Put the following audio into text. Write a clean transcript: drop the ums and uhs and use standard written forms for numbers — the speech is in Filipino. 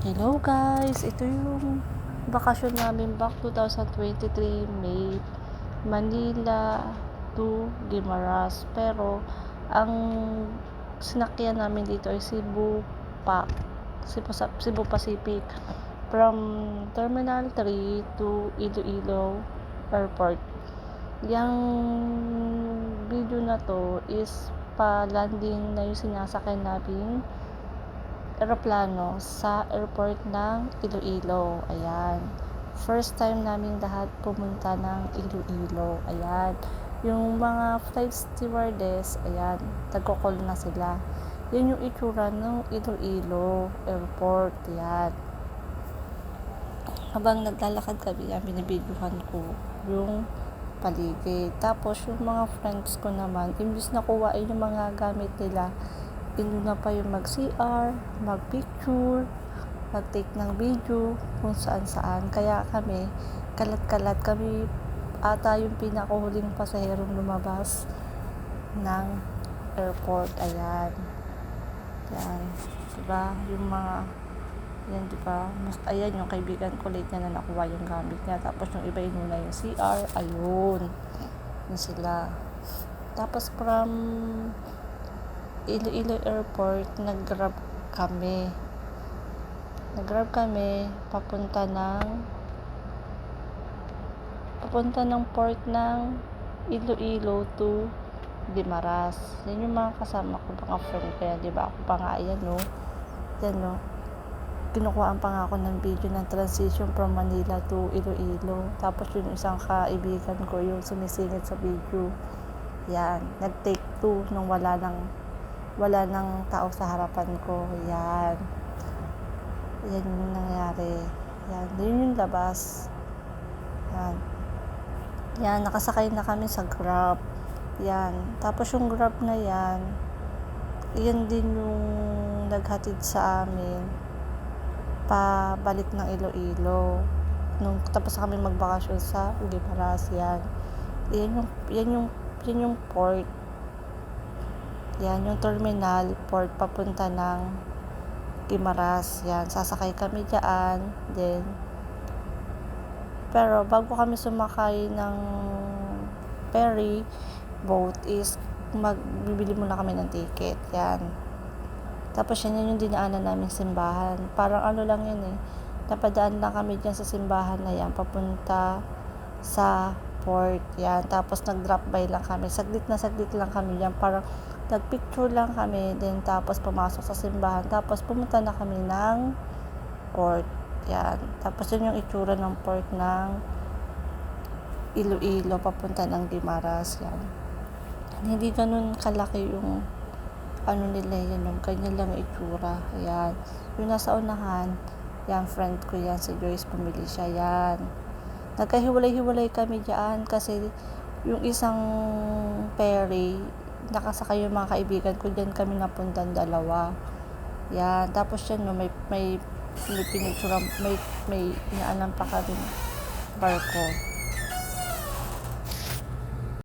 Hello guys, ito yung bakasyon namin back 2023 May, Manila to Guimaras. Pero ang sinakyan namin dito ay Cebu Pacific from Terminal 3 to Iloilo Airport. Yang video na to is pa-landing na yung sinasakyan namin eroplano sa airport ng Iloilo. Ayan. First time namin lahat pumunta ng Iloilo. Ayan. Yung mga flight stewardess, ayan, nagko-call na sila. Yan yung itsura ng Iloilo airport. Ayan. Habang naglalakad kami, binibidyohan ko yung paligid. Tapos yung mga friends ko naman, imbis na kuwain yung mga gamit nila, inuna pa yung mag-CR, mag-picture, mag-take ng video, kung saan-saan. Kaya kami, kalat-kalat kami, ata yung pinakahuling pasaherong lumabas ng airport. Ayan. Yan. Diba? Yung mga, yan diba? Ayan yung kaibigan ko, late na nakuha yung gamit niya. Tapos yung iba inuna yung CR. Ayun. Yun sila. Tapos from Iloilo Airport, nag-grab kami papunta ng port ng Iloilo to Guimaras. Yan yung mga kasama ko, mga friend ko yan, diba? Ako pa nga, ayan no, yan no, kinukuhaan pa nga ako ng video ng transition from Manila to Iloilo. Tapos yung isang kaibigan ko yung sumisingit sa video, yan, nag-take 2 nung wala nang tao sa harapan ko. Yan yung nangyari. Yun yung labas. Yan, nakasakay na kami sa Grab. Yan, tapos yung Grab na yan din yung naghatid sa amin pabalik ng Iloilo nung tapos kami magbakasyon sa Guimaras. Yan yung port. Yan yung terminal port papunta ng Guimaras. Yan, sasakay kami diyan. Then pero bago kami sumakay ng ferry boat is magbibili muna kami ng ticket. Yan. Tapos yan yung dinaanan naming simbahan. Parang ano lang yun napadaan lang kami dyan sa simbahan na yan papunta sa port. Yan. Tapos nag-drop by lang kami. Saglit lang kami yan. Parang nagpicture lang kami, then tapos pumasok sa simbahan, tapos pumunta na kami ng port. Yan. Tapos yun yung itsura ng port ng Iloilo papunta ng Guimaras. Yan. Hindi ganun kalaki yung ano nila yan, yung ganyan lang itsura. Yan. Yung nasa unahan, yan, friend ko yan, si Joyce, pumili siya. Yan. Nagkahiwalay-hiwalay kami dyan kasi yung isang ferry, nakasakay yung mga kaibigan ko, dyan kami napuntan dalawa. Yan, tapos yan no, may pinicture, may inaanan pa kami barko.